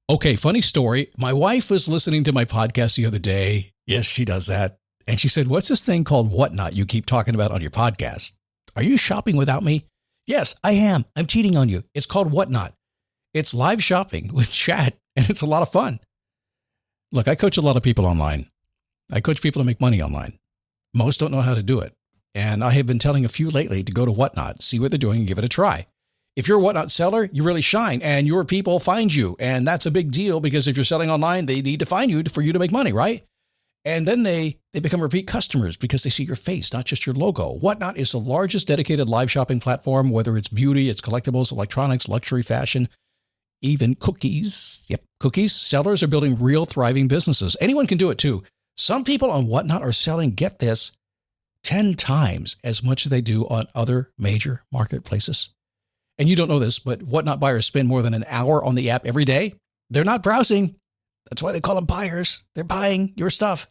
Okay, funny story. My wife was listening to my podcast the other day. Yes, she does that. And she said, "What's this thing called Whatnot you keep talking about on your podcast? Are you shopping without me?" Yes, I am. I'm cheating on you. It's called Whatnot. It's live shopping with chat, and it's a lot of fun. Look, I coach a lot of people online. I coach people to make money online. Most don't know how to do it. And I have been telling a few lately to go to Whatnot, see what they're doing, and give it a try. If you're a Whatnot seller, you really shine, and your people find you. And that's a big deal because if you're selling online, they need to find you for you to make money, right? And then they become repeat customers because they see your face, not just your logo. Whatnot is the largest dedicated live shopping platform, whether it's beauty, it's collectibles, electronics, luxury fashion, even cookies. Yep, cookies. Sellers are building real thriving businesses. Anyone can do it too. Some people on Whatnot are selling, get this, 10 times as much as they do on other major marketplaces. And you don't know this, but Whatnot buyers spend more than an hour on the app every day. They're not browsing. That's why they call them buyers. They're buying your stuff.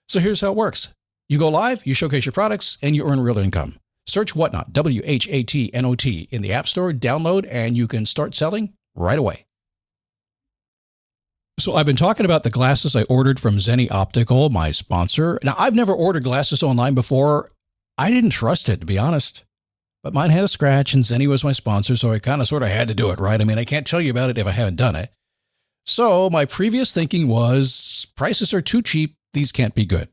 So here's how it works. You go live, you showcase your products, and you earn real income. Search Whatnot, WHATNOT, in the App Store, download, and you can start selling right away. So I've been talking about the glasses I ordered from Zenni Optical, my sponsor. Now, I've never ordered glasses online before. I didn't trust it, to be honest. But mine had a scratch, and Zenni was my sponsor, so I kind of sort of had to do it, right? I mean, I can't tell you about it if I haven't done it. So my previous thinking was, prices are too cheap. These can't be good.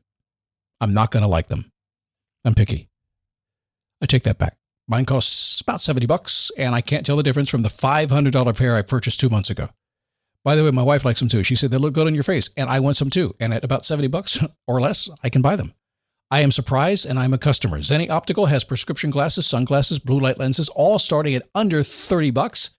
I'm not going to like them. I'm picky. I take that back. Mine costs about $70, and I can't tell the difference from the $500 pair I purchased 2 months ago. By the way, my wife likes them too. She said they look good on your face, and I want some too. And at about $70 or less, I can buy them. I am surprised, and I'm a customer. Zenni Optical has prescription glasses, sunglasses, blue light lenses, all starting at under $30.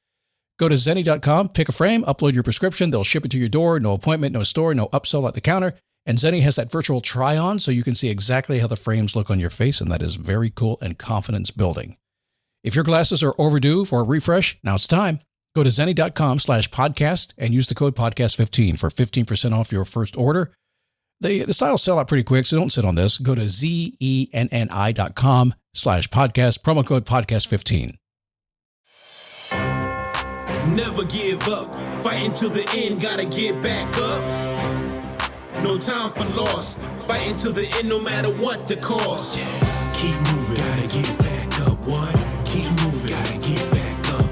Go to Zenni.com, pick a frame, upload your prescription. They'll ship it to your door. No appointment, no store, no upsell at the counter. And Zenni has that virtual try-on, so you can see exactly how the frames look on your face, and that is very cool and confidence building. If your glasses are overdue for a refresh, now it's time. Go to Zenni.com/podcast and use the code podcast15 for 15% off your first order. The styles sell out pretty quick, so don't sit on this. Go to Zenni.com/podcast, promo code podcast15. Never give up, fighting till the end, gotta get back up. No time for loss, fighting till the end no matter what the cost. Keep moving, gotta get back up, what? Keep moving, gotta get back up.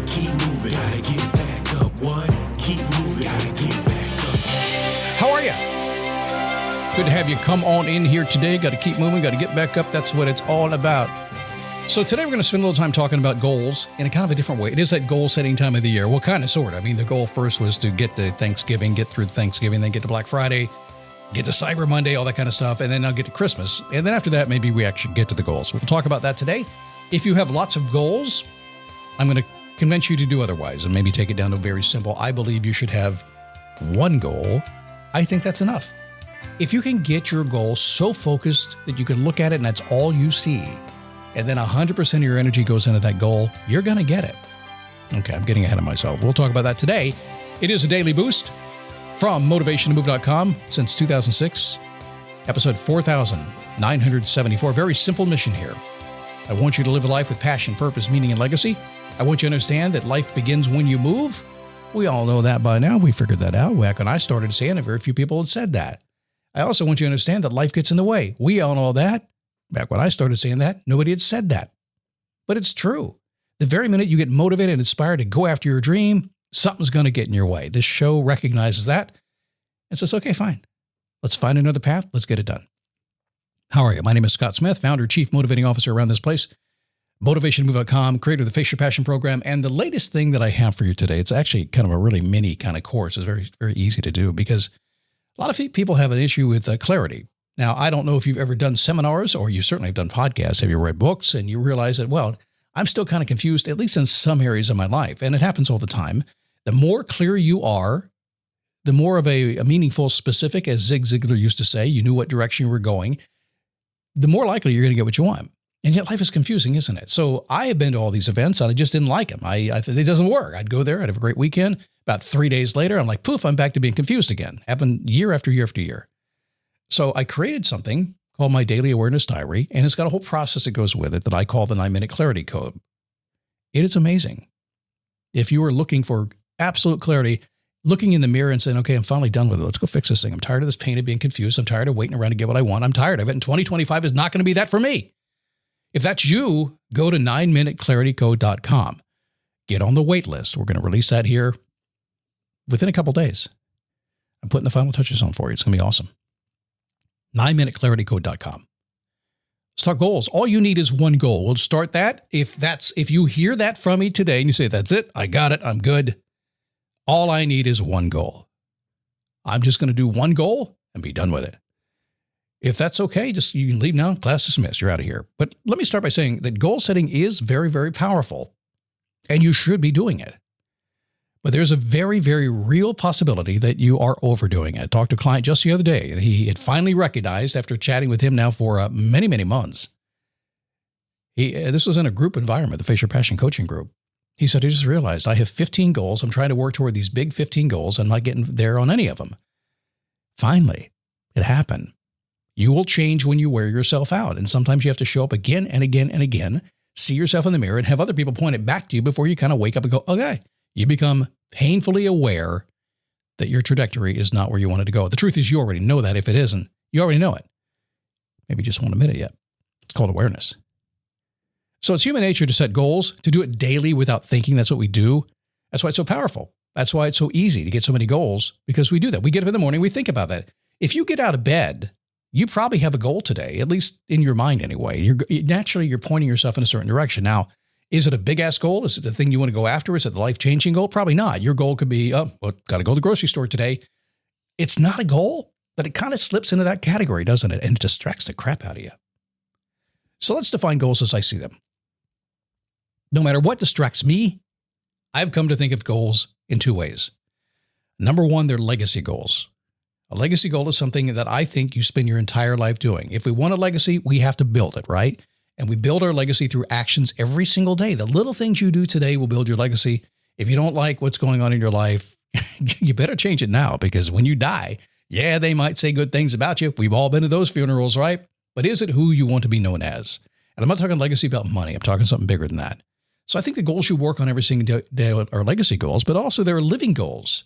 Keep moving, gotta get back up, what? Keep moving, gotta get back up. How are you? Good to have you come on in here today. Got to keep moving, got to get back up. That's what it's all about. So today we're going to spend a little time talking about goals in a kind of a different way. It is that goal setting time of the year. Well, kind of, sort of. I mean, the goal first was to get to Thanksgiving, get through Thanksgiving, then get to Black Friday, get to Cyber Monday, all that kind of stuff. And then I'll get to Christmas. And then after that, maybe we actually get to the goals. We'll talk about that today. If you have lots of goals, I'm going to convince you to do otherwise and maybe take it down to very simple. I believe you should have one goal. I think that's enough. If you can get your goal so focused that you can look at it and that's all you see, and then 100% of your energy goes into that goal, you're going to get it. Okay, I'm getting ahead of myself. We'll talk about that today. It is a daily boost from motivationtomove.com since 2006, episode 4974. Very simple mission here. I want you to live a life with passion, purpose, meaning, and legacy. I want you to understand that life begins when you move. We all know that by now. We figured that out. Back when I started saying it, very few people had said that. I also want you to understand that life gets in the way. We all know that. Back when I started saying that, nobody had said that. But it's true. The very minute you get motivated and inspired to go after your dream, something's going to get in your way. This show recognizes that and says, okay, fine. Let's find another path. Let's get it done. How are you? My name is Scott Smith, founder, chief motivating officer around this place, motivationtomove.com, creator of the Face Your Passion program. And the latest thing that I have for you today, it's actually kind of a really mini kind of course. It's very, very easy to do because a lot of people have an issue with clarity. Now, I don't know if you've ever done seminars or you certainly have done podcasts. Have you read books and you realize that, well, I'm still kind of confused, at least in some areas of my life. And it happens all the time. The more clear you are, the more of a meaningful specific, as Zig Ziglar used to say, you knew what direction you were going, the more likely you're going to get what you want. And yet life is confusing, isn't it? So I have been to all these events and I just didn't like them. It doesn't work. I'd go there, I'd have a great weekend. About 3 days later, I'm like, poof, I'm back to being confused again. Happened year after year after year. So I created something called my Daily Awareness Diary, and it's got a whole process that goes with it that I call the 9-Minute Clarity Code. It is amazing. If you are looking for absolute clarity, looking in the mirror and saying, okay, I'm finally done with it. Let's go fix this thing. I'm tired of this pain of being confused. I'm tired of waiting around to get what I want. I'm tired of it. And 2025 is not going to be that for me. If that's you, go to 9minuteclaritycode.com. Get on the wait list. We're going to release that here within a couple days. I'm putting the final touches on for you. It's going to be awesome. 9minuteclaritycode.com. Let's talk goals. All you need is one goal. We'll start that. If you hear that from me today and you say, that's it, I got it, I'm good. All I need is one goal. I'm just going to do one goal and be done with it. If that's okay, you can leave now. Class dismissed. You're out of here. But let me start by saying that goal setting is very, very powerful, and you should be doing it. But there's a very, very real possibility that you are overdoing it. I talked to a client just the other day, and he had finally recognized, after chatting with him now for many, many months, this was in a group environment, the Face Your Passion coaching group. He said, I just realized I have 15 goals. I'm trying to work toward these big 15 goals. I'm not getting there on any of them. Finally, it happened. You will change when you wear yourself out. And sometimes you have to show up again and again and again, see yourself in the mirror and have other people point it back to you before you kind of wake up and go, okay, you become painfully aware that your trajectory is not where you wanted to go. The truth is you already know that. If it isn't, you already know it. Maybe you just won't admit it yet. It's called awareness. So it's human nature to set goals, to do it daily without thinking. That's what we do. That's why it's so powerful. That's why it's so easy to get so many goals, because we do that. We get up in the morning, we think about that. If you get out of bed, you probably have a goal today, at least in your mind anyway. Naturally, you're pointing yourself in a certain direction. Now, is it a big-ass goal? Is it the thing you want to go after? Is it the life-changing goal? Probably not. Your goal could be, got to go to the grocery store today. It's not a goal, but it kind of slips into that category, doesn't it? And it distracts the crap out of you. So let's define goals as I see them. No matter what distracts me, I've come to think of goals in two ways. Number one, they're legacy goals. A legacy goal is something that I think you spend your entire life doing. If we want a legacy, we have to build it, right? And we build our legacy through actions every single day. The little things you do today will build your legacy. If you don't like what's going on in your life, you better change it now, because when you die, yeah, they might say good things about you. We've all been to those funerals, right? But is it who you want to be known as? And I'm not talking legacy about money. I'm talking something bigger than that. So I think the goals you work on every single day are legacy goals, but also there are living goals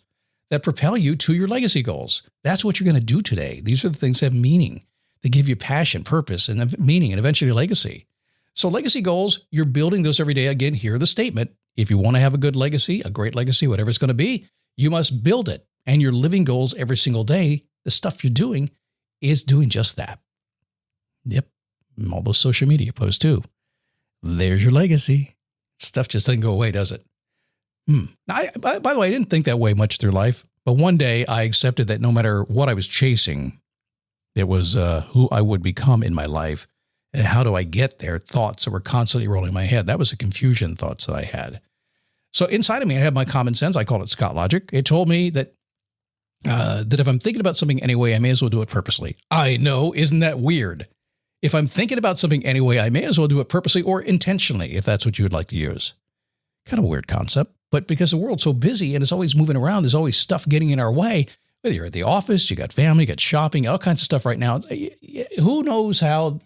that propel you to your legacy goals. That's what you're going to do today. These are the things that have meaning. They give you passion, purpose, and meaning, and eventually legacy. So legacy goals, you're building those every day. Again, hear the statement. If you want to have a good legacy, a great legacy, whatever it's going to be, you must build it. And your living goals every single day, the stuff you're doing is doing just that. Yep. All those social media posts too. There's your legacy. Stuff just doesn't go away, does it? By the way, I didn't think that way much through life, but one day I accepted that no matter what I was chasing, it was who I would become in my life. And how do I get there? Thoughts that were constantly rolling in my head. That was a confusion thoughts that I had. So inside of me, I had my common sense. I call it ScottLOGIC. It told me that if I'm thinking about something anyway, I may as well do it purposely. I know, isn't that weird? If I'm thinking about something anyway, I may as well do it purposely or intentionally, if that's what you would like to use. Kind of a weird concept, but because the world's so busy and it's always moving around, there's always stuff getting in our way. Whether you're at the office, you got family, you got shopping, all kinds of stuff right now. Who knows how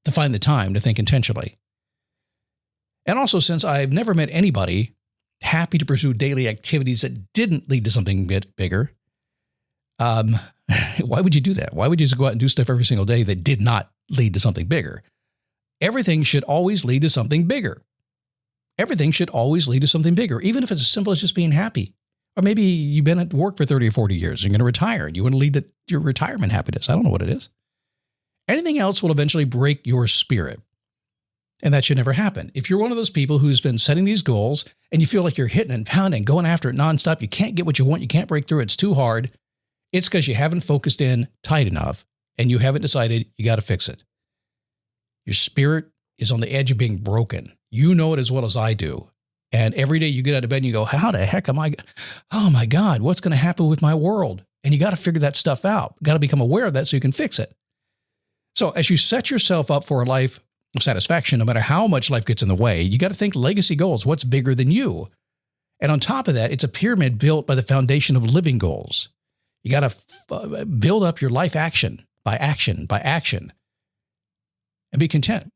to find the time to think intentionally? And also, since I've never met anybody happy to pursue daily activities that didn't lead to something bigger, why would you do that? Why would you just go out and do stuff every single day that did not lead to something bigger? Everything should always lead to something bigger. Everything should always lead to something bigger, even if it's as simple as just being happy. Or maybe you've been at work for 30 or 40 years. You're going to retire and you want to lead to your retirement happiness. I don't know what it is. Anything else will eventually break your spirit. And that should never happen. If you're one of those people who's been setting these goals and you feel like you're hitting and pounding, going after it nonstop, you can't get what you want, you can't break through, it's too hard, it's because you haven't focused in tight enough and you haven't decided you got to fix it. Your spirit is on the edge of being broken. You know it as well as I do. And every day you get out of bed and you go, how the heck am I? Oh my God, what's going to happen with my world? And you got to figure that stuff out. Got to become aware of that so you can fix it. So as you set yourself up for a life of satisfaction, no matter how much life gets in the way, you got to think legacy goals. What's bigger than you? And on top of that, it's a pyramid built by the foundation of living goals. You got to build up your life action by action by action and be content.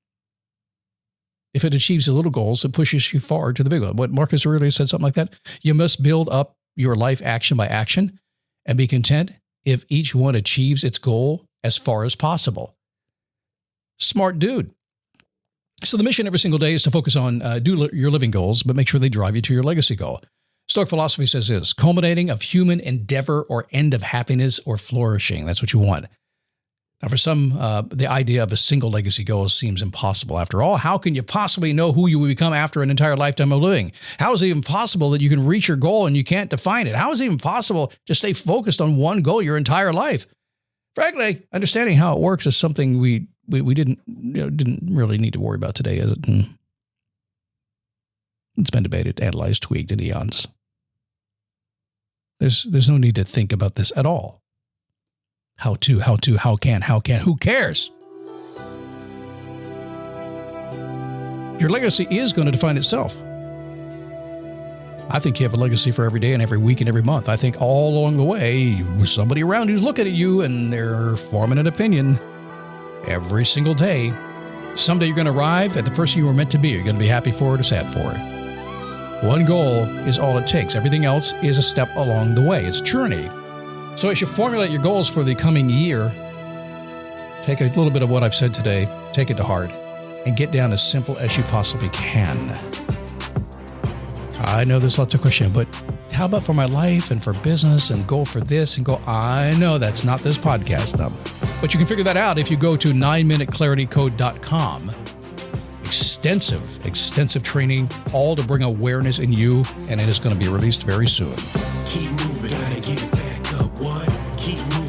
If it achieves the little goals, it pushes you forward to the big one. What Marcus Aurelius said, something like that. You must build up your life action by action and be content if each one achieves its goal as far as possible. Smart dude. So the mission every single day is to focus on your living goals, but make sure they drive you to your legacy goal. Stoic philosophy says this: culminating of human endeavor or end of happiness or flourishing. That's what you want. Now, for some, the idea of a single legacy goal seems impossible. After all, how can you possibly know who you will become after an entire lifetime of living? How is it even possible that you can reach your goal and you can't define it? How is it even possible to stay focused on one goal your entire life? Frankly, understanding how it works is something we didn't really need to worry about today, is it? It's been debated, analyzed, tweaked in eons. There's no need to think about this at all. How can, who cares? Your legacy is going to define itself. I think you have a legacy for every day and every week and every month. I think all along the way, with somebody around who's looking at you and they're forming an opinion every single day. Someday you're going to arrive at the person you were meant to be. You're going to be happy for it or sad for it. One goal is all it takes. Everything else is a step along the way. It's journey. So as you formulate your goals for the coming year, take a little bit of what I've said today, take it to heart, and get down as simple as you possibly can. I know there's lots of questions, but how about for my life and for business and go for this and go? I know that's not this podcast, but you can figure that out if you go to 9minuteclaritycode.com. Extensive training, all to bring awareness in you, and it is going to be released very soon. Keep moving, gotta get back up, what? Keep moving.